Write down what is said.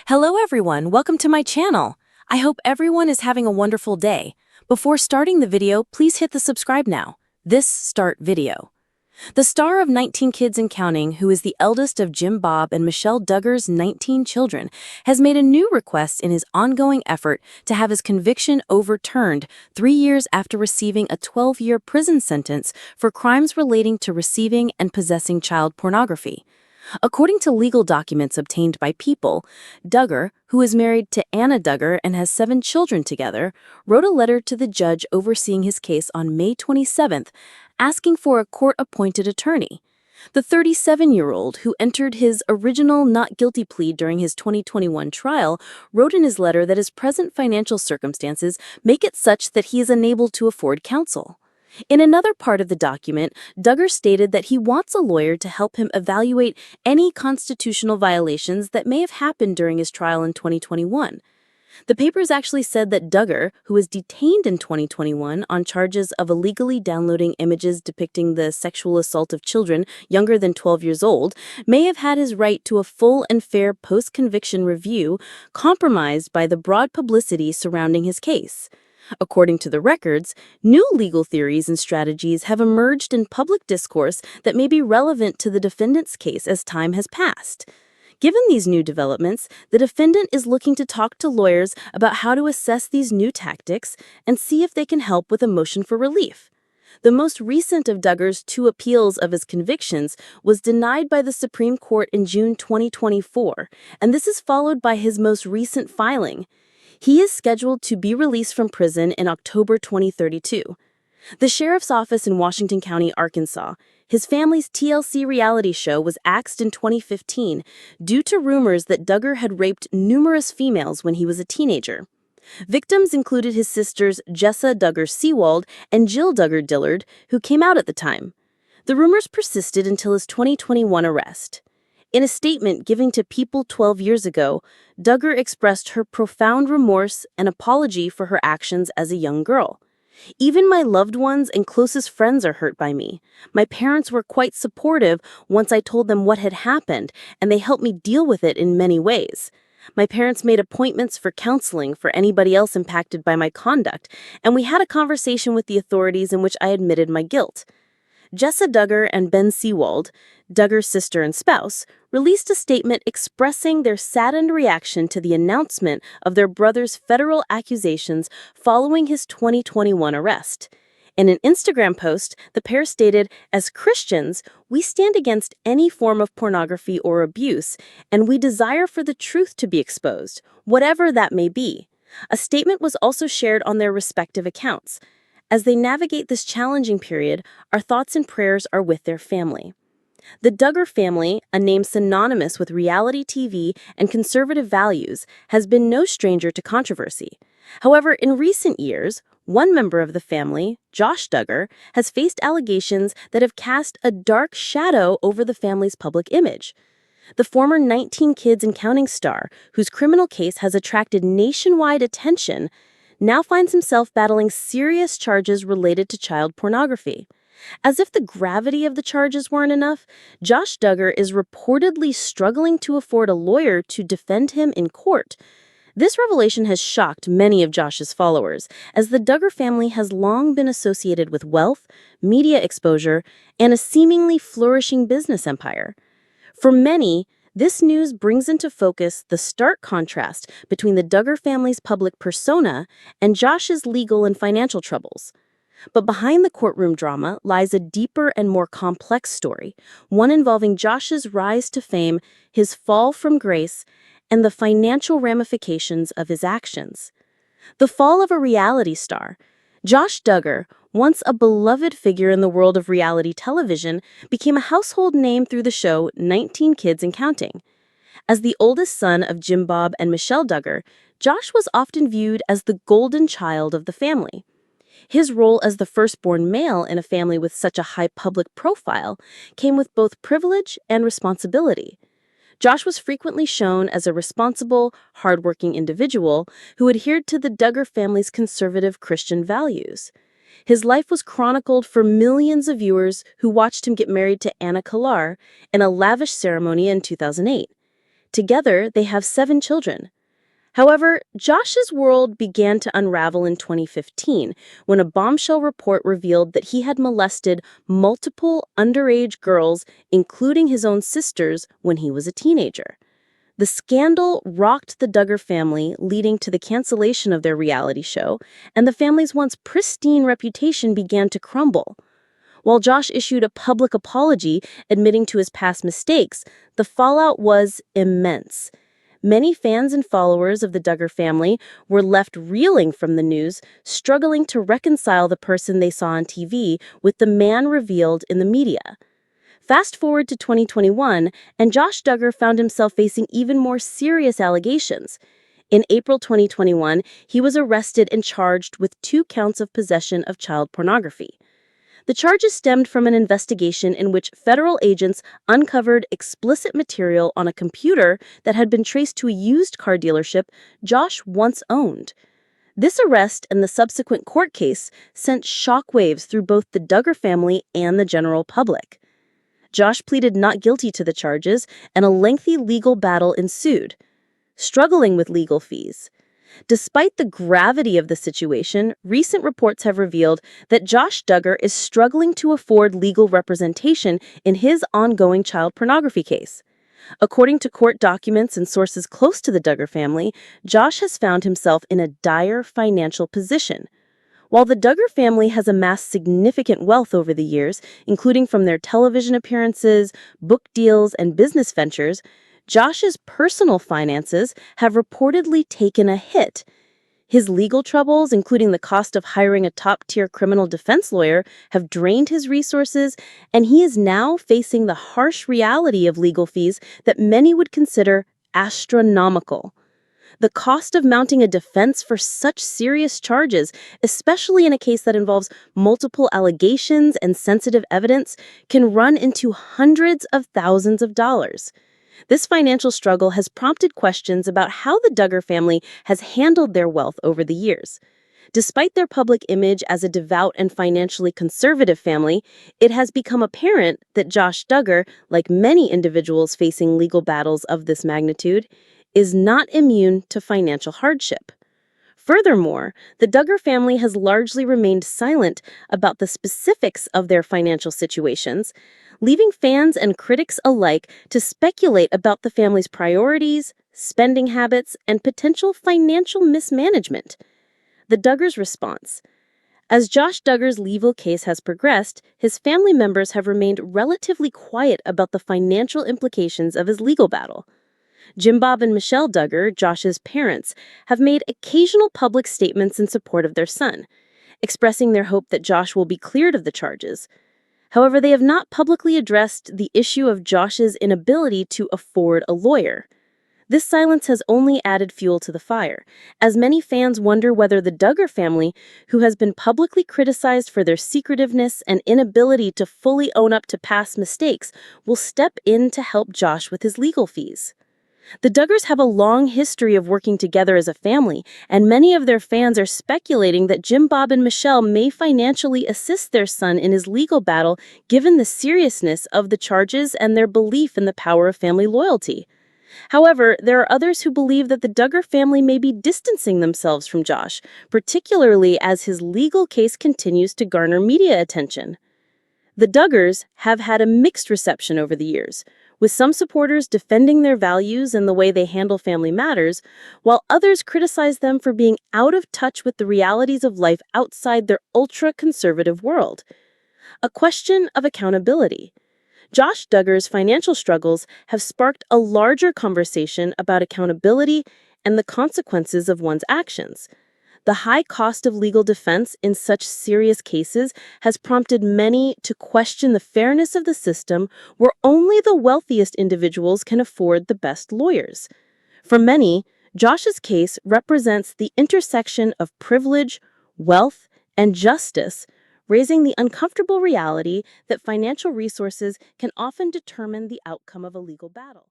Hello everyone, welcome to my channel. I hope everyone is having a wonderful day. Before starting the video, please hit the subscribe now. This start video. The star of 19 Kids and Counting, who is the eldest of Jim Bob and Michelle Duggar's 19 children, has made a new request in his ongoing effort to have his conviction overturned 3 years after receiving a 12-year prison sentence for crimes relating to receiving and possessing child pornography. According to legal documents obtained by People, Duggar, who is married to Anna Duggar and has 7 children together, wrote a letter to the judge overseeing his case on May 27th, asking for a court-appointed attorney. The 37-year-old, who entered his original not guilty plea during his 2021 trial, wrote in his letter that his present financial circumstances make it such that he is unable to afford counsel. In another part of the document, Duggar stated that he wants a lawyer to help him evaluate any constitutional violations that may have happened during his trial in 2021. The papers actually said that Duggar, who was detained in 2021 on charges of illegally downloading images depicting the sexual assault of children younger than 12 years old, may have had his right to a full and fair post-conviction review compromised by the broad publicity surrounding his case. According to the records, new legal theories and strategies have emerged in public discourse that may be relevant to the defendant's case as time has passed. Given these new developments, the defendant is looking to talk to lawyers about how to assess these new tactics and see if they can help with a motion for relief. The most recent of Duggar's 2 appeals of his convictions was denied by the Supreme Court in June 2024, and this is followed by his most recent filing. He is scheduled to be released from prison in October 2032. The sheriff's office in Washington County, Arkansas, his family's TLC reality show, was axed in 2015 due to rumors that Duggar had raped numerous females when he was a teenager. Victims included his sisters Jessa Duggar Seawald and Jill Duggar Dillard, who came out at the time. The rumors persisted until his 2021 arrest. In a statement given to People 12 years ago, Duggar expressed her profound remorse and apology for her actions as a young girl. "Even my loved ones and closest friends are hurt by me. My parents were quite supportive once I told them what had happened, and they helped me deal with it in many ways. My parents made appointments for counseling for anybody else impacted by my conduct, and we had a conversation with the authorities in which I admitted my guilt." Jessa Duggar and Ben Seawald, Duggar's sister and spouse, released a statement expressing their saddened reaction to the announcement of their brother's federal accusations following his 2021 arrest. In an Instagram post, the pair stated, "As Christians, we stand against any form of pornography or abuse, and we desire for the truth to be exposed, whatever that may be." A statement was also shared on their respective accounts. As they navigate this challenging period, our thoughts and prayers are with their family. The Duggar family, a name synonymous with reality TV and conservative values, has been no stranger to controversy. However, in recent years, one member of the family, Josh Duggar, has faced allegations that have cast a dark shadow over the family's public image. The former 19 Kids and Counting star, whose criminal case has attracted nationwide attention, now finds himself battling serious charges related to child pornography. As if the gravity of the charges weren't enough, Josh Duggar is reportedly struggling to afford a lawyer to defend him in court. This revelation has shocked many of Josh's followers, as the Duggar family has long been associated with wealth, media exposure, and a seemingly flourishing business empire. For many, this news brings into focus the stark contrast between the Duggar family's public persona and Josh's legal and financial troubles. But behind the courtroom drama lies a deeper and more complex story, one involving Josh's rise to fame, his fall from grace, and the financial ramifications of his actions. The fall of a reality star. Josh Duggar, once a beloved figure in the world of reality television, became a household name through the show 19 Kids and Counting. As the oldest son of Jim Bob and Michelle Duggar, Josh was often viewed as the golden child of the family. His role as the firstborn male in a family with such a high public profile came with both privilege and responsibility. Josh was frequently shown as a responsible, hardworking individual who adhered to the Duggar family's conservative Christian values. His life was chronicled for millions of viewers who watched him get married to Anna Kalar in a lavish ceremony in 2008. Together, they have 7 children. However, Josh's world began to unravel in 2015 when a bombshell report revealed that he had molested multiple underage girls, including his own sisters, when he was a teenager. The scandal rocked the Duggar family, leading to the cancellation of their reality show, and the family's once pristine reputation began to crumble. While Josh issued a public apology admitting to his past mistakes, the fallout was immense. Many fans and followers of the Duggar family were left reeling from the news, struggling to reconcile the person they saw on TV with the man revealed in the media. Fast forward to 2021, and Josh Duggar found himself facing even more serious allegations. In April 2021, he was arrested and charged with 2 counts of possession of child pornography. The charges stemmed from an investigation in which federal agents uncovered explicit material on a computer that had been traced to a used car dealership Josh once owned. This arrest and the subsequent court case sent shockwaves through both the Duggar family and the general public. Josh pleaded not guilty to the charges, and a lengthy legal battle ensued, struggling with legal fees. Despite the gravity of the situation, recent reports have revealed that Josh Duggar is struggling to afford legal representation in his ongoing child pornography case. According to court documents and sources close to the Duggar family, Josh has found himself in a dire financial position. While the Duggar family has amassed significant wealth over the years, including from their television appearances, book deals, and business ventures, Josh's personal finances have reportedly taken a hit. His legal troubles, including the cost of hiring a top-tier criminal defense lawyer, have drained his resources, and he is now facing the harsh reality of legal fees that many would consider astronomical. The cost of mounting a defense for such serious charges, especially in a case that involves multiple allegations and sensitive evidence, can run into hundreds of thousands of dollars. This financial struggle has prompted questions about how the Duggar family has handled their wealth over the years. Despite their public image as a devout and financially conservative family, it has become apparent that Josh Duggar, like many individuals facing legal battles of this magnitude, is not immune to financial hardship. Furthermore, the Duggar family has largely remained silent about the specifics of their financial situations, leaving fans and critics alike to speculate about the family's priorities, spending habits, and potential financial mismanagement. The Duggars' response. As Josh Duggar's legal case has progressed, his family members have remained relatively quiet about the financial implications of his legal battle. Jim Bob and Michelle Duggar, Josh's parents, have made occasional public statements in support of their son, expressing their hope that Josh will be cleared of the charges. However, they have not publicly addressed the issue of Josh's inability to afford a lawyer. This silence has only added fuel to the fire, as many fans wonder whether the Duggar family, who has been publicly criticized for their secretiveness and inability to fully own up to past mistakes, will step in to help Josh with his legal fees. The Duggars have a long history of working together as a family, and many of their fans are speculating that Jim Bob and Michelle may financially assist their son in his legal battle given the seriousness of the charges and their belief in the power of family loyalty. However, there are others who believe that the Duggar family may be distancing themselves from Josh, particularly as his legal case continues to garner media attention. The Duggars have had a mixed reception over the years, with some supporters defending their values and the way they handle family matters, while others criticize them for being out of touch with the realities of life outside their ultra-conservative world. A question of accountability. Josh Duggar's financial struggles have sparked a larger conversation about accountability and the consequences of one's actions. The high cost of legal defense in such serious cases has prompted many to question the fairness of the system where only the wealthiest individuals can afford the best lawyers. For many, Josh's case represents the intersection of privilege, wealth, and justice, raising the uncomfortable reality that financial resources can often determine the outcome of a legal battle.